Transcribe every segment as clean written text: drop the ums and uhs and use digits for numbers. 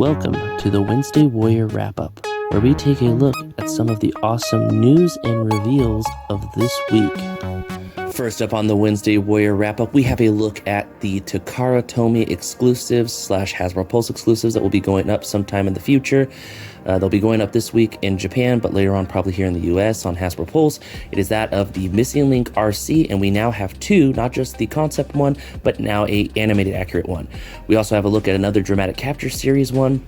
Welcome to the Wednesday Warrior Wrap-Up, where we take a look at some of the awesome news and reveals of this week. First up on the Wednesday Warrior Wrap-Up, we have a look at the Takara Tomy exclusives / Hasbro Pulse exclusives that will be going up sometime in the future. They'll be going up this week in Japan, but later on probably here in the US on Hasbro Pulse. It is that of the Missing Link RC, and we now have two, not just the concept one, but now a animated accurate one. We also have a look at another Dramatic Capture Series one.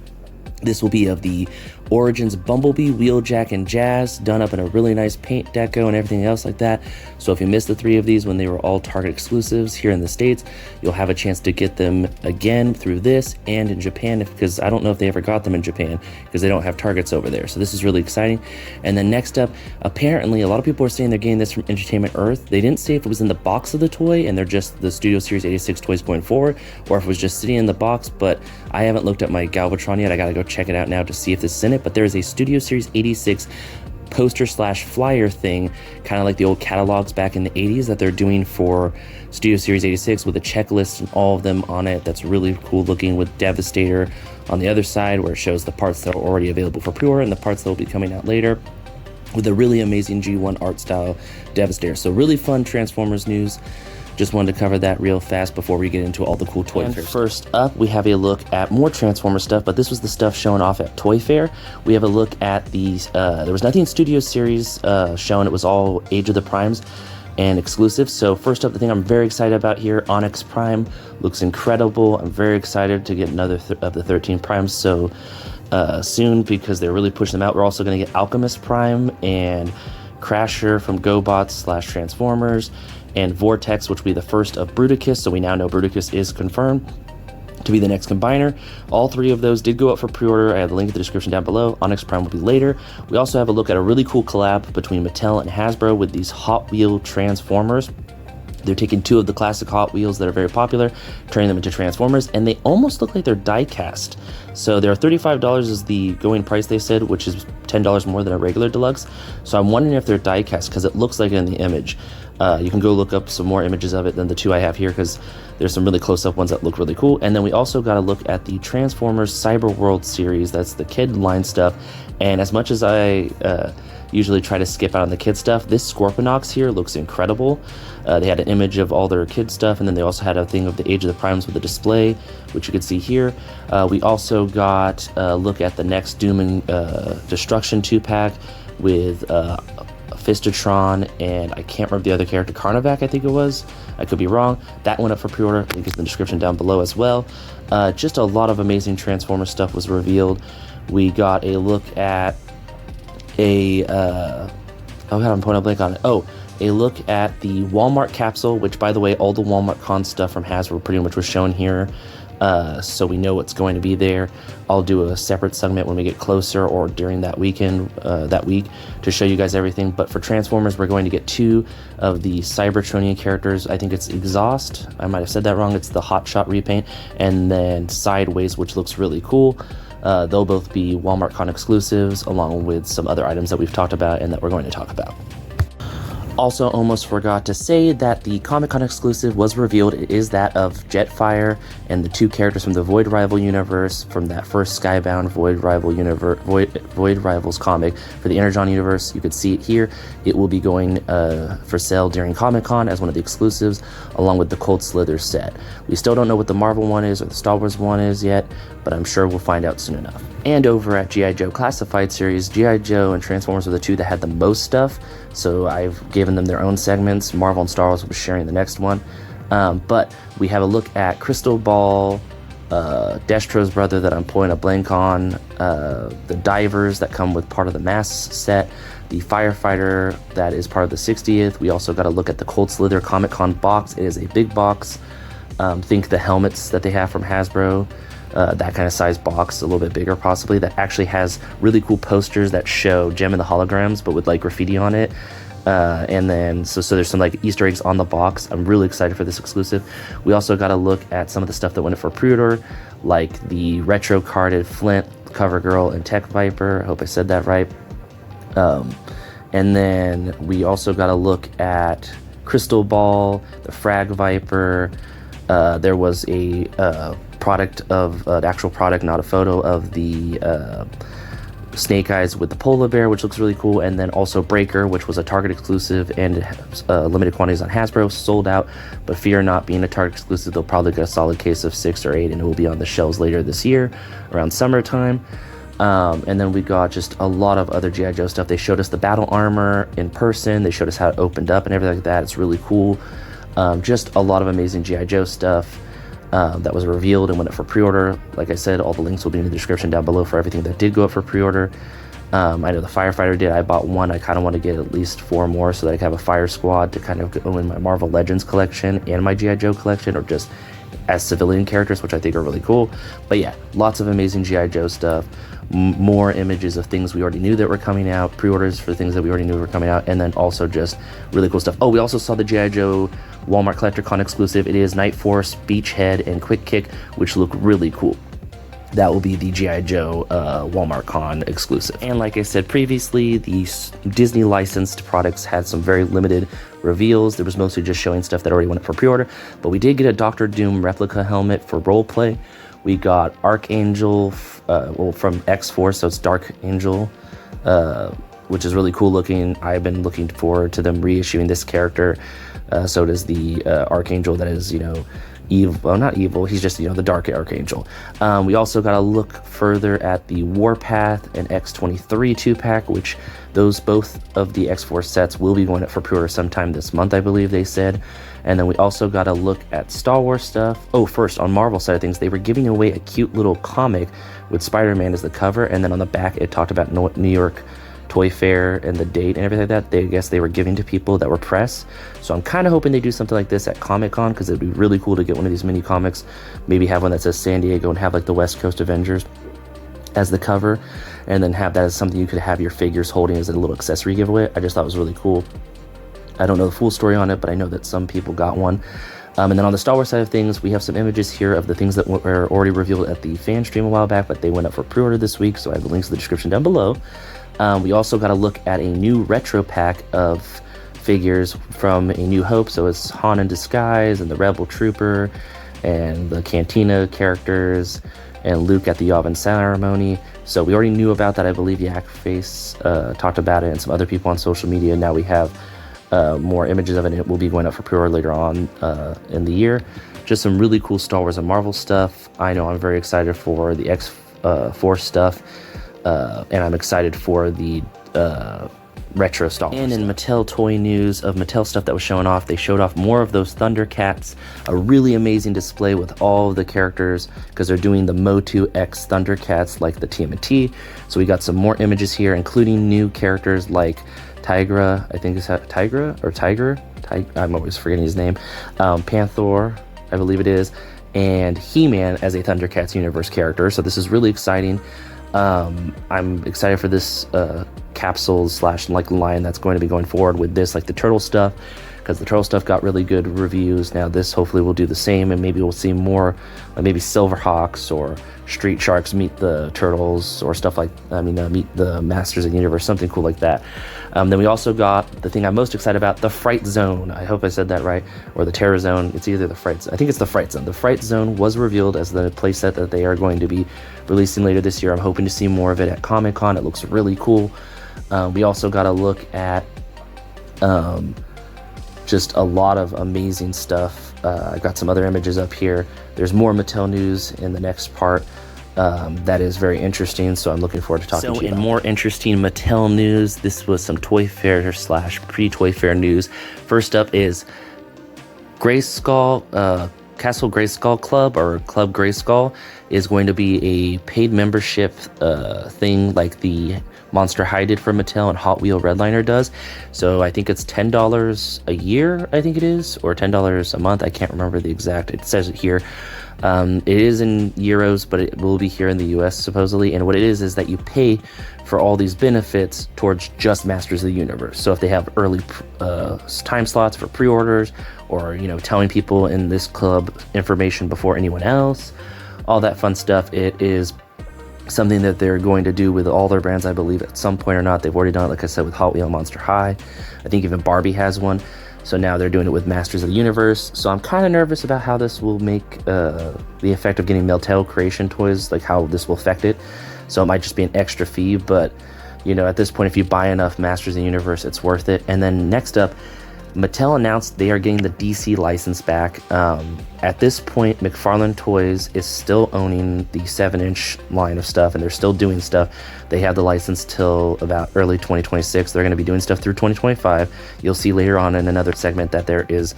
This will be of the Origins Bumblebee, Wheeljack, and Jazz, done up in a really nice paint deco and everything else like that. So if you missed the three of these when they were all Target exclusives here in the States, you'll have a chance to get them again through this and in Japan, because I don't know if they ever got them in Japan because they don't have Targets over there. So this is really exciting. And then next up, apparently a lot of people are saying they're getting this from Entertainment Earth. They didn't say if it was in the box of the toy and they're just the Studio Series 86 toys going forward, or if it was just sitting in the box, but I haven't looked at my Galvatron yet. I gotta go check it out now to see if this is in it, but there is a Studio Series 86 poster / flyer thing, kind of like the old catalogs back in the 80s that they're doing for Studio Series 86 with a checklist and all of them on it. That's really cool looking, with Devastator on the other side where it shows the parts that are already available for pre-order and the parts that will be coming out later, with a really amazing G1 art style Devastator. So really fun Transformers news. Just wanted to cover that real fast before we get into all the cool Toy Fair. First up, we have a look at more Transformers stuff, but this was the stuff shown off at Toy Fair. We have a look at these, there was nothing Studio Series shown, it was all Age of the Primes and exclusive. So first up, the thing I'm very excited about here, Onyx Prime looks incredible. I'm very excited to get another of the 13 Primes so soon, because they're really pushing them out. We're also going to get Alchemist Prime and Crasher from GoBots / Transformers, and Vortex, which will be the first of Bruticus. So we now know Bruticus is confirmed to be the next combiner. All three of those did go up for pre-order. I have the link in the description down below. Onyx Prime will be later. We also have a look at a really cool collab between Mattel and Hasbro with these Hot Wheel Transformers. They're taking two of the classic Hot Wheels that are very popular, turning them into Transformers, and they almost look like they're die cast. So they're $35 is the going price, they said, which is $10 more than a regular Deluxe. So I'm wondering if they're die cast, because it looks like it in the image. You can go look up some more images of it than the two I have here, because there's some really close-up ones that look really cool. And then we also got to look at the Transformers Cyber World series. That's the kid line stuff. And as much as I usually try to skip out on the kid stuff, this Scorponok here looks incredible. They had an image of all their kid stuff, and then they also had a thing of the Age of the Primes with a display, which you can see here. We also got a look at the next Doom and Destruction 2-pack with Fisitron, and I can't remember the other character, Carnivac I think it was. I could be wrong. That went up for pre-order. Link is in the description down below as well. Just a lot of amazing Transformers stuff was revealed. We got a look at a oh god, I'm pulling a blank on it. Oh, a look at the Walmart capsule, which, by the way, all the Walmart con stuff from Hasbro pretty much was shown here. So we know what's going to be there. I'll do a separate segment when we get closer, or during that weekend, that week, to show you guys everything. But for Transformers, we're going to get two of the Cybertronian characters. I think it's Exhaust. I might have said that wrong. It's the Hot Shot repaint. And then Sideways, which looks really cool. They'll both be Walmart Con exclusives, along with some other items that we've talked about and that we're going to talk about. Also, almost forgot to say that the Comic-Con exclusive was revealed. It is that of Jetfire and the two characters from the Void Rival universe, from that first Skybound Void Rivals comic for the Energon universe. You could see it here. It will be going for sale during Comic-Con as one of the exclusives, along with the Cold Slither set. We still don't know what the Marvel one is or the Star Wars one is yet, but I'm sure we'll find out soon enough. And over at G.I. Joe Classified Series, G.I. Joe and Transformers were the two that had the most stuff, so I've given them their own segments. Marvel and Star Wars will be sharing the next one. But we have a look at Crystal Ball, Destro's brother that I'm pulling a blank on, the Divers that come with part of the Mask set, the Firefighter that is part of the 60th. We also got to look at the Cold Slither Comic-Con box. It is a big box. Think the helmets that they have from Hasbro. That kind of size box, a little bit bigger possibly, that actually has really cool posters that show Gem and the Holograms, but with like graffiti on it. And then, so there's some like Easter eggs on the box. I'm really excited for this exclusive. We also got to look at some of the stuff that went in for pre-order, like the retro carded Flint, Cover Girl, and Tech Viper. I hope I said that right. And then we also got to look at Crystal Ball, the Frag Viper. There was a product of the actual product, not a photo of the Snake Eyes with the polar bear, which looks really cool. And then also Breaker, which was a Target exclusive and limited quantities on Hasbro, sold out. But fear not, being a Target exclusive, they'll probably get a solid case of 6 or 8, and it will be on the shelves later this year around summertime. And then we got just a lot of other G.I. Joe stuff. They showed us the battle armor in person. They showed us how it opened up and everything like that. It's really cool. Just a lot of amazing G.I. Joe stuff that was revealed and went up for pre-order. Like I said, all the links will be in the description down below for everything that did go up for pre-order. I know the Firefighter did. I bought one. I kind of want to get at least 4 more so that I can have a Fire Squad to kind of go in my Marvel Legends collection and my G.I. Joe collection, or just as civilian characters, which I think are really cool. But yeah, lots of amazing G.I. Joe stuff. More images of things we already knew that were coming out, pre-orders for things that we already knew were coming out, and then also just really cool stuff. Oh, we also saw the G.I. Joe Walmart CollectorCon exclusive. It is Night Force, Beachhead, and Quick Kick, which look really cool. That will be the G.I. Joe Walmart Con exclusive. And like I said previously, the Disney licensed products had some very limited reveals. There was mostly just showing stuff that already went up for pre-order, but we did get a Doctor Doom replica helmet for roleplay. We got Archangel, from X-Force, so it's Dark Angel, which is really cool looking. I've been looking forward to them reissuing this character. So does the Archangel that is, evil. Well, not evil. He's just, the Dark Archangel. We also got to look further at the Warpath and X-23 2-pack, which both of the X-Force sets will be going up for pre-order sometime this month, I believe they said. And then we also got to look at Star Wars stuff. Oh, first, on Marvel side of things, they were giving away a cute little comic with Spider-Man as the cover, and then on the back it talked about New York Toy Fair and the date and everything like that. I guess they were giving to people that were press. So I'm kind of hoping they do something like this at Comic-Con, because it'd be really cool to get one of these mini comics, maybe have one that says San Diego and have like the West Coast Avengers as the cover, and then have that as something you could have your figures holding as a little accessory giveaway. I just thought it was really cool. I don't know the full story on it, but I know that some people got one. And then on the Star Wars side of things, we have some images here of the things that were already revealed at the fan stream a while back, but they went up for pre-order this week, so I have the links in the description down below. We also got to look at a new retro pack of figures from A New Hope. So it's Han in Disguise and the Rebel Trooper and the Cantina characters and Luke at the Yavin ceremony. So we already knew about that. I believe Yak Face talked about it, and some other people on social media. Now we have more images of it, and it will be going up for pre-order later on in the year. Just some really cool Star Wars and Marvel stuff. I know I'm very excited for the X-Force stuff. And I'm excited for the retro Star Wars. And in Mattel toy news of Mattel stuff that was showing off, they showed off more of those Thundercats, a really amazing display with all of the characters, because they're doing the Motu X Thundercats like the TMNT. So we got some more images here, including new characters like Tigra, I think it's Tigra or Tiger. I'm always forgetting his name. Panther, I believe it is, and He-Man as a Thundercats universe character. So this is really exciting. I'm excited for this capsule / line that's going to be going forward with this, like the turtle stuff, because the turtle stuff got really good reviews. Now this hopefully will do the same, and maybe we'll see more, maybe Silverhawks or Street Sharks meet the turtles, or stuff like, meet the Masters of the Universe, something cool like that. Then we also got the thing I'm most excited about, the Fright Zone. I hope I said that right, or the Terror Zone. It's either the Fright Zone. I think it's the Fright Zone. The Fright Zone was revealed as the playset that they are going to be releasing later this year. I'm hoping to see more of it at Comic-Con. It looks really cool. We also got to look at just a lot of amazing stuff. I got some other images up here. There's more Mattel news in the next part that is very interesting, so I'm looking forward to talking to you about. So in more interesting Mattel news, this was some Toy Fair / pre-Toy Fair news. First up is Grayskull, Castle Grayskull Club, or Club Grayskull, is going to be a paid membership thing like the Monster High did for Mattel and Hot Wheel Redliner does. So I think it's $10 a year, I think it is, or $10 a month. I can't remember the exact, it says it here. It is in euros, but it will be here in the US supposedly. And what it is that you pay for all these benefits towards just Masters of the Universe. So if they have early time slots for pre-orders, or telling people in this club information before anyone else, all that fun stuff, it is something that they're going to do with all their brands, I believe, at some point or not. They've already done it, like I said, with Hot Wheel and Monster High. I think even Barbie has one. So now they're doing it with Masters of the Universe. So I'm kind of nervous about how this will make the effect of getting Mattel creation toys, like how this will affect it. So it might just be an extra fee, but you know, at this point, if you buy enough Masters of the Universe, it's worth it. And then next up, Mattel announced they are getting the DC license back. At this point, McFarlane Toys is still owning the 7-inch line of stuff, and they're still doing stuff. They have the license till about early 2026. They're going to be doing stuff through 2025. You'll see later on in another segment that there is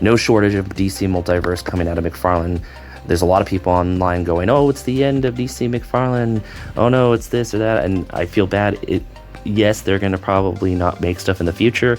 no shortage of DC Multiverse coming out of McFarlane. There's a lot of people online going, oh, it's the end of DC McFarlane. Oh no, it's this or that. And I feel bad. Yes, they're going to probably not make stuff in the future,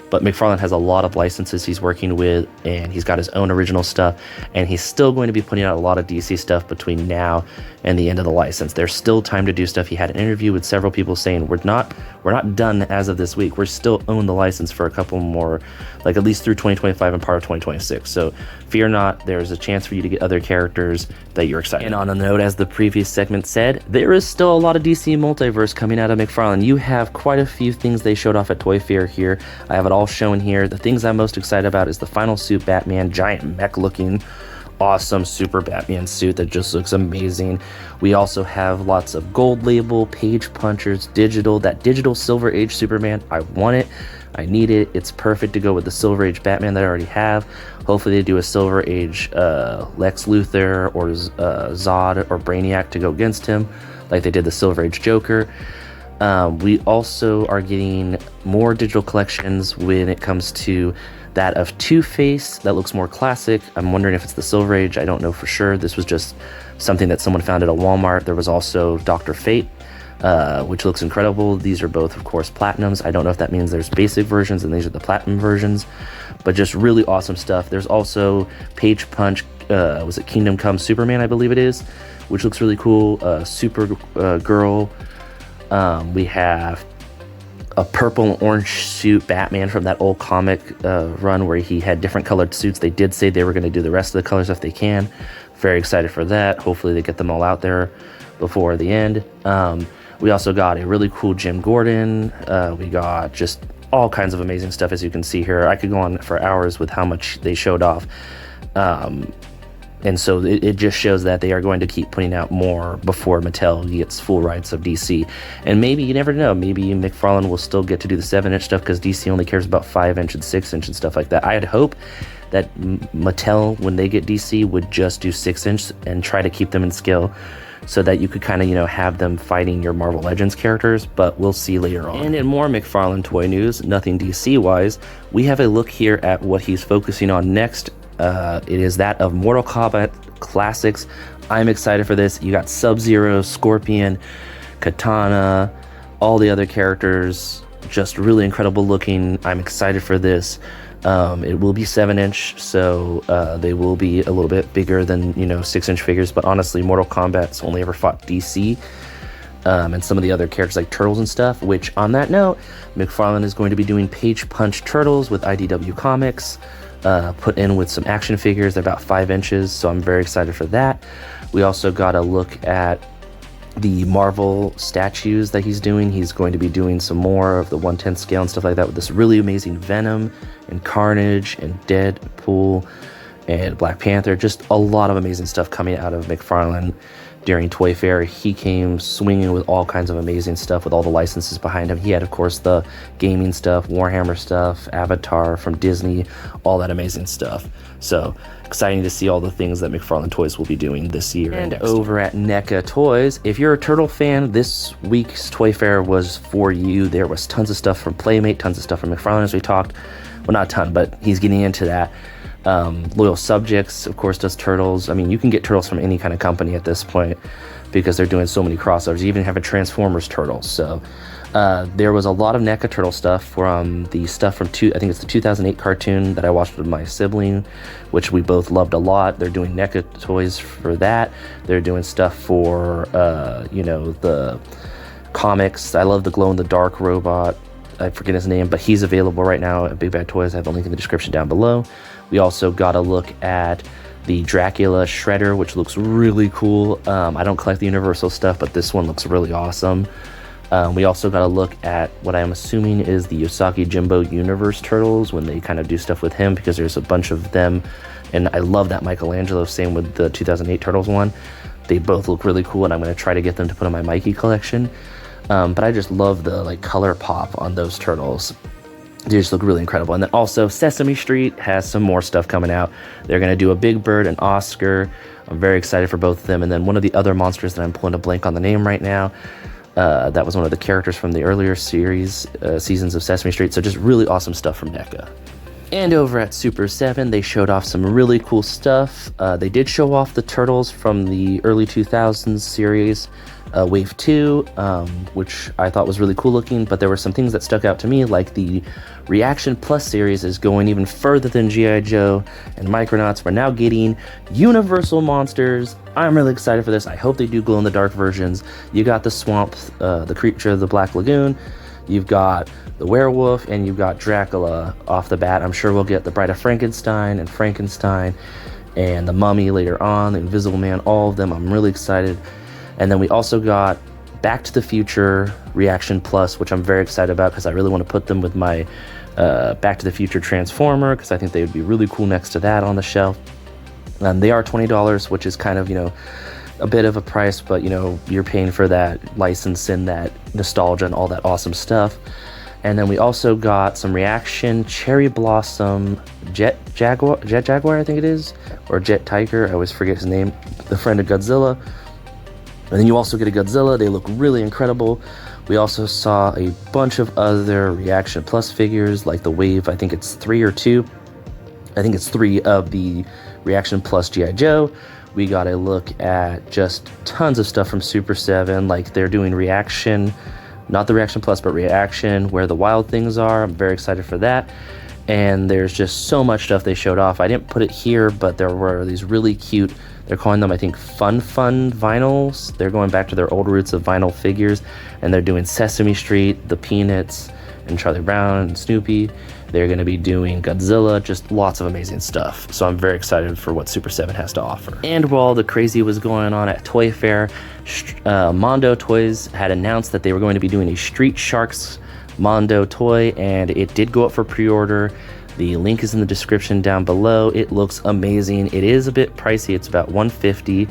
but McFarlane has a lot of licenses he's working with, and he's got his own original stuff, and he's still going to be putting out a lot of DC stuff between now and the end of the license. There's still time to do stuff. He had an interview with several people saying, we're not done as of this week. We're still own the license for a couple more, like at least through 2025 and part of 2026. So fear not, there's a chance for you to get other characters that you're excited. And on a note, as the previous segment said, there is still a lot of DC Multiverse coming out of McFarlane. You have quite a few things they showed off at Toy Fair here. I have it all shown here. The things I'm most excited about is the Final Suit Batman, giant mech looking awesome super Batman suit that just looks amazing. We also have lots of gold label, page punchers, digital, that digital Silver Age Superman. I want it. I need it. It's perfect to go with the Silver Age Batman that I already have. Hopefully they do a Silver Age Lex Luthor or Zod or Brainiac to go against him like they did the Silver Age Joker. We also are getting more digital collections when it comes to that of Two-Face that looks more classic. I'm wondering if it's the Silver Age. I don't know for sure. This was just something that someone found at a Walmart. There was also Dr. Fate, which looks incredible. These are both, of course, platinums. I don't know if that means there's basic versions and these are the platinum versions, but just really awesome stuff. There's also Page Punch, was it Kingdom Come Superman, I believe it is, which looks really cool. Supergirl. We have a purple and orange suit Batman from that old comic run where he had different colored suits. They did say they were going to do the rest of the colors if they can. Very excited for that. Hopefully they get them all out there before the end. We also got a really cool Jim Gordon. We got just all kinds of amazing stuff, as you can see here. I could go on for hours with how much they showed off. And so it just shows that they are going to keep putting out more before Mattel gets full rights of DC. And maybe, you never know, maybe McFarlane will still get to do the 7-inch stuff because DC only cares about 5-inch and 6-inch and stuff like that. I'd hope that Mattel, when they get DC, would just do 6-inch and try to keep them in scale so that you could kind of, you know, have them fighting your Marvel Legends characters, but we'll see later on. And in more McFarlane toy news, nothing DC-wise, we have a look here at what he's focusing on next. It is that of Mortal Kombat Classics. I'm excited for this. You got Sub-Zero, Scorpion, Katana, all the other characters, just really incredible looking. I'm excited for this. It will be 7-inch, so they will be a little bit bigger than, you know, 6-inch figures, but honestly, Mortal Kombat's only ever fought DC. And some of the other characters like Turtles and stuff, which on that note, McFarlane is going to be doing Page Punch Turtles with IDW Comics. Put in with some action figures. They're about 5 inches, so I'm very excited for that. We also got a look at the Marvel statues that he's doing. He's going to be doing some more of the 1/10 scale and stuff like that with this really amazing Venom and Carnage and Deadpool and Black Panther. Just a lot of amazing stuff coming out of McFarlane during Toy Fair. He came swinging with all kinds of amazing stuff with all the licenses behind him. He had, of course, the gaming stuff, Warhammer stuff, Avatar from Disney, all that amazing stuff. So exciting to see all the things that McFarlane Toys will be doing this year. And over at NECA Toys, if you're a Turtle fan, this week's Toy Fair was for you. There was tons of stuff from Playmate, tons of stuff from McFarlane, as we talked. Well, not a ton, but he's getting into that. Loyal Subjects, of course, does Turtles. I mean, you can get Turtles from any kind of company at this point because they're doing so many crossovers. You even have a Transformers Turtles. So there was a lot of NECA Turtle stuff from the stuff from I think it's the 2008 cartoon that I watched with my sibling, which we both loved a lot. They're doing NECA toys for that. They're doing stuff for, you know, the comics. I love the glow-in-the-dark robot. I forget his name, but he's available right now at Big Bad Toys. I have the link in the description down below. We also got a look at the Dracula Shredder, which looks really cool. I don't collect the Universal stuff, but this one looks really awesome. We also got a look at what I'm assuming is the Yosaki Jimbo Universe Turtles when they kind of do stuff with him, because there's a bunch of them, and I love that Michelangelo. Same with the 2008 Turtles one. They both look really cool, and I'm going to try to get them to put in my Mikey collection. But I just love the like color pop on those turtles. They just look really incredible. And then also Sesame Street has some more stuff coming out. They're going to do a Big Bird and Oscar. I'm very excited for both of them. And then one of the other monsters that I'm pulling a blank on the name right now, that was one of the characters from the earlier series, seasons of Sesame Street. So just really awesome stuff from NECA. And over at Super 7, they showed off some really cool stuff. They did show off the turtles from the early 2000s series, Wave 2, which I thought was really cool looking, but there were some things that stuck out to me, like the Reaction Plus series is going even further than G.I. Joe and Micronauts. We're now getting Universal monsters. I'm really excited for this. I hope they do glow-in-the-dark versions. You got the Swamp, the Creature of the Black Lagoon. You've got the Werewolf, and you've got Dracula off the bat. I'm sure we'll get the Bride of Frankenstein and the Mummy later on, the Invisible Man, all of them. I'm really excited. And then we also got Back to the Future Reaction Plus, which I'm very excited about because I really want to put them with my Back to the Future Transformer, because I think they would be really cool next to that on the shelf. They are $20, which is kind of, a bit of a price, but you're paying for that license and that nostalgia and all that awesome stuff. And then we also got some Reaction Cherry Blossom Jet Jaguar, I think it is, or Jet Tiger, I always forget his name, the friend of Godzilla. And then you also get a Godzilla. They look really incredible. We also saw a bunch of other Reaction Plus figures, like the Wave, I think it's 3 or 2. I think it's 3 of the Reaction Plus G.I. Joe. We got a look at just tons of stuff from Super 7, like they're doing Reaction, not the Reaction Plus, but Reaction, Where the Wild Things Are. I'm very excited for that. And there's just so much stuff they showed off. I didn't put it here, but there were these really cute, they're calling them, I think, Fun vinyls. They're going back to their old roots of vinyl figures, and they're doing Sesame Street, the Peanuts, and Charlie Brown and Snoopy. They're going to be doing Godzilla, just lots of amazing stuff. So I'm very excited for what Super 7 has to offer. And while the crazy was going on at Toy Fair, Mondo Toys had announced that they were going to be doing a Street Sharks Mondo toy, and it did go up for pre-order. The link is in the description down below. It looks amazing. It is a bit pricey. It's about $150,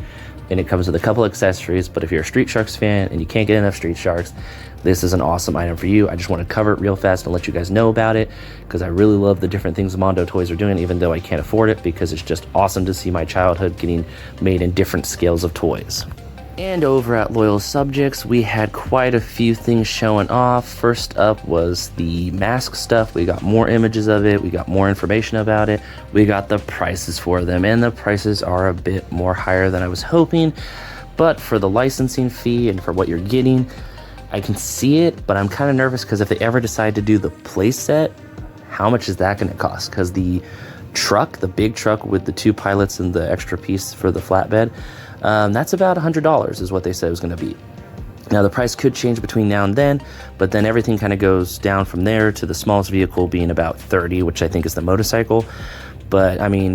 and it comes with a couple accessories. But if you're a Street Sharks fan and you can't get enough Street Sharks, this is an awesome item for you. I just want to cover it real fast and let you guys know about it, because I really love the different things Mondo Toys are doing, even though I can't afford it, because it's just awesome to see my childhood getting made in different scales of toys. And over at Loyal Subjects, we had quite a few things showing off. First up was the mask stuff. We got more images of it. We got more information about it. We got the prices for them, and the prices are a bit more higher than I was hoping. But for the licensing fee and for what you're getting, I can see it, but I'm kind of nervous because if they ever decide to do the play set, how much is that going to cost? Because the truck, the big truck with the 2 pilots and the extra piece for the flatbed, that's about $100 is what they said it was going to be. Now the price could change between now and then, but then everything kind of goes down from there to the smallest vehicle being about $30, which I think is the motorcycle. But I mean,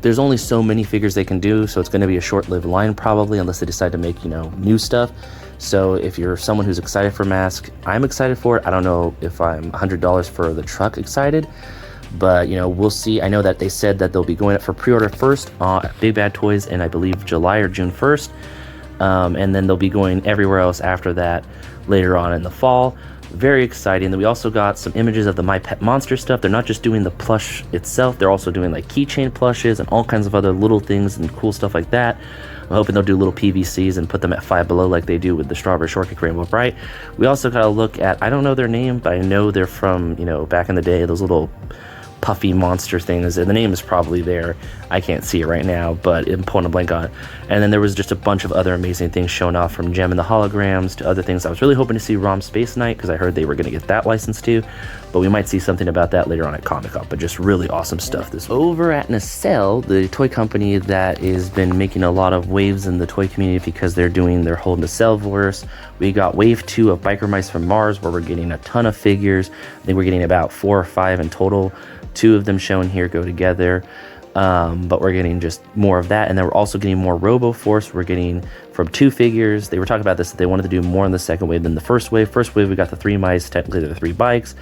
there's only so many figures they can do, so it's going to be a short-lived line probably, unless they decide to make, new stuff. So if you're someone who's excited for Mask, I'm excited for it. I don't know if I'm $100 for the truck excited, but we'll see. I know that they said that they'll be going up for pre-order first at Big Bad Toys in, I believe, July or June 1st, and then they'll be going everywhere else after that later on in the fall. Very exciting. Then we also got some images of the My Pet Monster stuff. They're not just doing the plush itself, they're also doing like keychain plushes and all kinds of other little things and cool stuff like that. I'm hoping they'll do little PVCs and put them at Five Below like they do with the Strawberry Shortcake Rainbow Bright. We also got a look at, I don't know their name, but I know they're from, back in the day, those little puffy monster things, and the name is probably there. I can't see it right now, but I'm pulling a blank on it. And then there was just a bunch of other amazing things shown off, from Gem and the Holograms to other things. I was really hoping to see ROM Space Knight, because I heard they were going to get that license too, but we might see something about that later on at Comic-Con. But just really awesome stuff this week. Over at Nacelle, the toy company that has been making a lot of waves in the toy community because they're doing their whole Nacelle-verse, we got Wave 2 of Biker Mice from Mars, where we're getting a ton of figures. I think we're getting about 4 or 5 in total. 2 of them shown here go together. but we're getting just more of that. And then we're also getting more RoboForce. We're getting from 2 figures. They were talking about this, that they wanted to do more in the second wave than the first wave. First wave, we got the 3 mice, technically they're 3 bikes.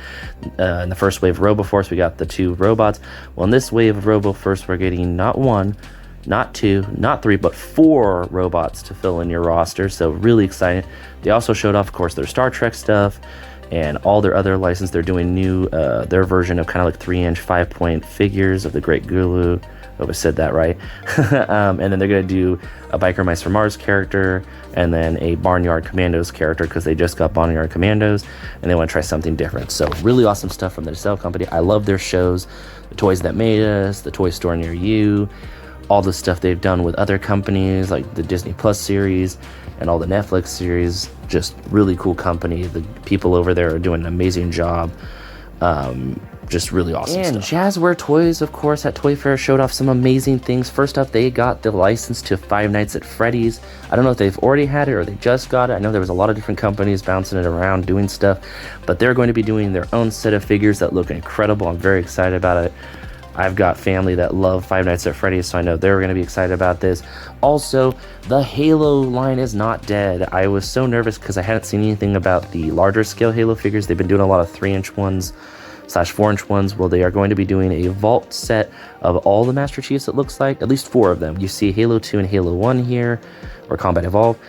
In the first wave of RoboForce, we got the 2 robots. Well, in this wave of RoboForce, we're getting not 1, not 2, not 3, but 4 robots to fill in your roster. So really exciting. They also showed off, of course, their Star Trek stuff and all their other license. They're doing new, their version of kind of like 3-inch 5-point figures of the Great Gulu. I hope I said that right. And then they're going to do a Biker Mice from Mars character, and then a Barnyard Commandos character, because they just got Barnyard Commandos, and they want to try something different. So really awesome stuff from the Nacelle company. I love their shows, the Toys That Made Us, the Toy Store Near You, all the stuff they've done with other companies, like the Disney Plus series and all the Netflix series. Just really cool company. The people over there are doing an amazing job. Just really awesome stuff. And Jazwares Toys, of course, at Toy Fair showed off some amazing things. First up, they got the license to Five Nights at Freddy's. I don't know if they've already had it or they just got it. I know there was a lot of different companies bouncing it around doing stuff, but they're going to be doing their own set of figures that look incredible. I'm very excited about it. I've got family that love Five Nights at Freddy's, so I know they're going to be excited about this. Also, the Halo line is not dead. I was so nervous because I hadn't seen anything about the larger scale Halo figures. They've been doing a lot of 3-inch ones / 4-inch ones. Well, they are going to be doing a vault set of all the Master Chiefs, it looks like, at least 4 of them. You see Halo 2 and Halo 1 here, or Combat Evolved.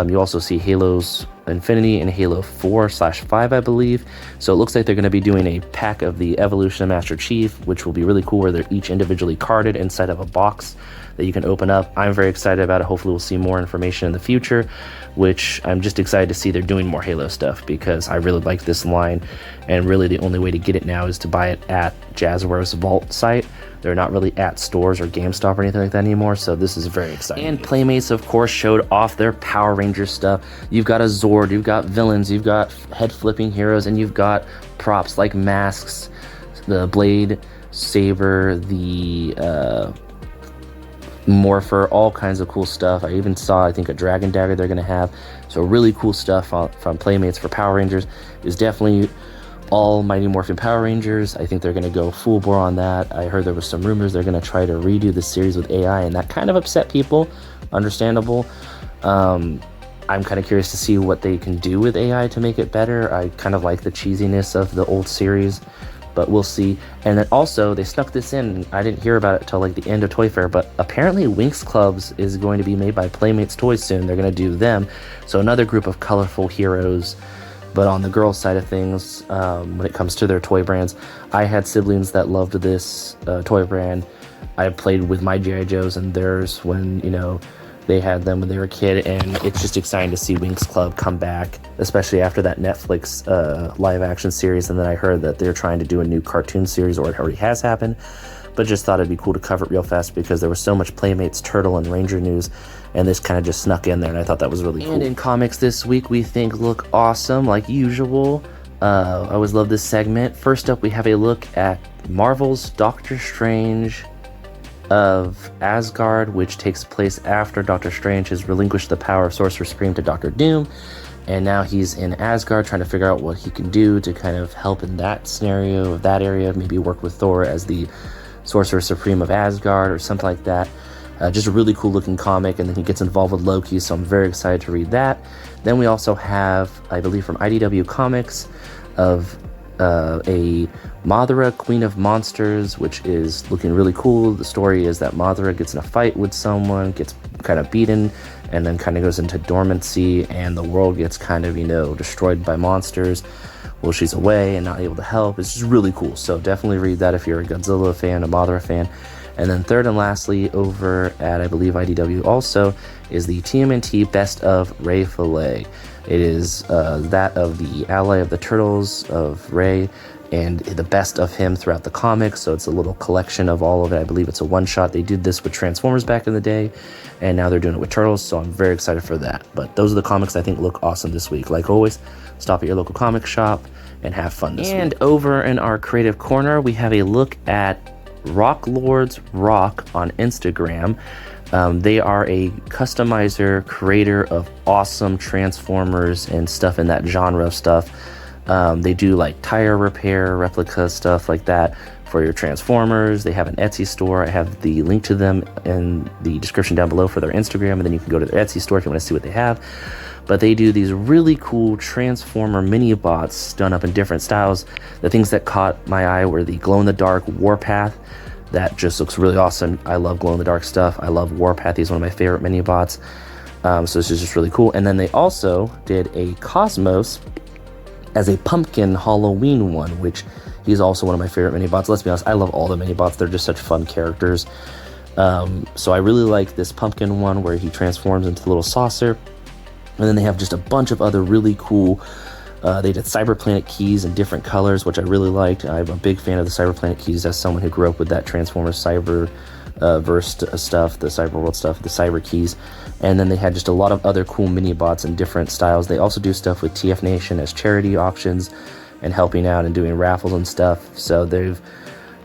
You also see Halos Infinity and Halo 4/5, I believe. So it looks like they're going to be doing a pack of the Evolution of Master Chief, which will be really cool, where they're each individually carded inside of a box that you can open up. I'm very excited about it. Hopefully we'll see more information in the future, which I'm just excited to see they're doing more Halo stuff, because I really like this line, and really the only way to get it now is to buy it at Jazwares Vault site. They're not really at stores or GameStop or anything like that anymore, so this is very exciting. And Playmates, of course, showed off their Power Rangers stuff. You've got a Zord, you've got villains, you've got head-flipping heroes, and you've got props like masks, the Blade, Saber, the Morpher, all kinds of cool stuff. I even saw, I think, a Dragon Dagger they're going to have. So really cool stuff from Playmates for Power Rangers. Is definitely all Mighty Morphin Power Rangers. I think they're going to go full bore on that. I heard there was some rumors they're going to try to redo the series with AI, and that kind of upset people. Understandable. I'm kind of curious to see what they can do with AI to make it better. I kind of like the cheesiness of the old series, but we'll see. And then also, they snuck this in. I didn't hear about it till like the end of Toy Fair, but apparently Winx Clubs is going to be made by Playmates Toys soon. They're going to do them. So another group of colorful heroes. But on the girl side of things, when it comes to their toy brands, I had siblings that loved this toy brand. I played with my G.I. Joes and theirs when, you know, they had them when they were a kid, and it's just exciting to see Winx Club come back, especially after that Netflix live action series. And then I heard that they're trying to do a new cartoon series, or it already has happened, but just thought it'd be cool to cover it real fast because there was so much Playmates, Turtle, and Ranger news, and this kind of just snuck in there, and I thought that was really cool. And in comics this week, we think look awesome, like usual. I always love this segment. First up, we have a look at Marvel's Doctor Strange of Asgard, which takes place after Doctor Strange has relinquished the power of Sorcerer Supreme to Doctor Doom, and now he's in Asgard trying to figure out what he can do to kind of help in that scenario, of that area, maybe work with Thor as the Sorcerer Supreme of Asgard or something like that. Just a really cool looking comic, and then he gets involved with Loki, so I'm very excited to read that. Then we also have, I believe from IDW Comics, of a Mothra, Queen of Monsters, which is looking really cool. The story is that Mothra gets in a fight with someone, gets kind of beaten, and then kind of goes into dormancy, and the world gets kind of, you know, destroyed by monsters. Well, she's away and not able to help. It's just really cool, so definitely read that if you're a Godzilla fan, a Mothra fan. And then third and lastly, over at, I believe, IDW also, is the TMNT Best of Ray Fillet. It is that of the ally of the Turtles, of Ray, and the best of him throughout the comics. So it's a little collection of all of it. I believe it's a one-shot. They did this with Transformers back in the day, and now they're doing it with Turtles, so I'm very excited for that. But those are the comics I think look awesome this week. Like always, stop at your local comic shop and have fun this week. And over in our creative corner, we have a look at Rock Lords Rock on Instagram. They are a customizer, creator of awesome Transformers and stuff in that genre of stuff. They do like tire repair, replica stuff like that. for your Transformers. They have an Etsy store. I have the link to them in the description down below for their Instagram, and then you can go to their Etsy store if you want to see what they have. But they do these really cool Transformer mini bots done up in different styles. The things that caught my eye were the glow-in-the-dark Warpath. That just looks really awesome. I love glow-in-the-dark stuff. I love Warpath. He's one of my favorite mini bots. So this is just really cool. And then they also did a Cosmos as a pumpkin Halloween one, which he's also one of my favorite mini bots. Let's be honest, I love all the mini bots. They're just such fun characters. So I really like this pumpkin one where he transforms into the little saucer. And then they have just a bunch of other really cool, they did Cyberplanet keys in different colors, which I really liked. I'm a big fan of the Cyberplanet keys as someone who grew up with that Transformers Cyber verse stuff, the Cyberworld stuff, the Cyber keys. And then they had just a lot of other cool mini bots in different styles. They also do stuff with TF Nation as charity auctions and helping out and doing raffles and stuff. So they've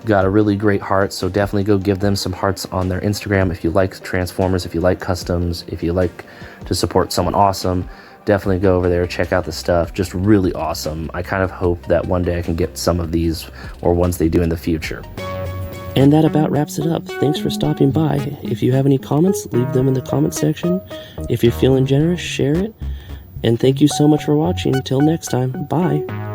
got a really great heart, so definitely go give them some hearts on their Instagram if you like Transformers, if you like customs, if you like to support someone awesome. Definitely go over there, check out the stuff. Just really awesome. I kind of hope that one day I can get some of these, or ones they do in the future. And that about wraps it up. Thanks for stopping by. If you have any comments, leave them in the comment section. If you're feeling generous, share it. And thank you so much for watching. Until next time, bye.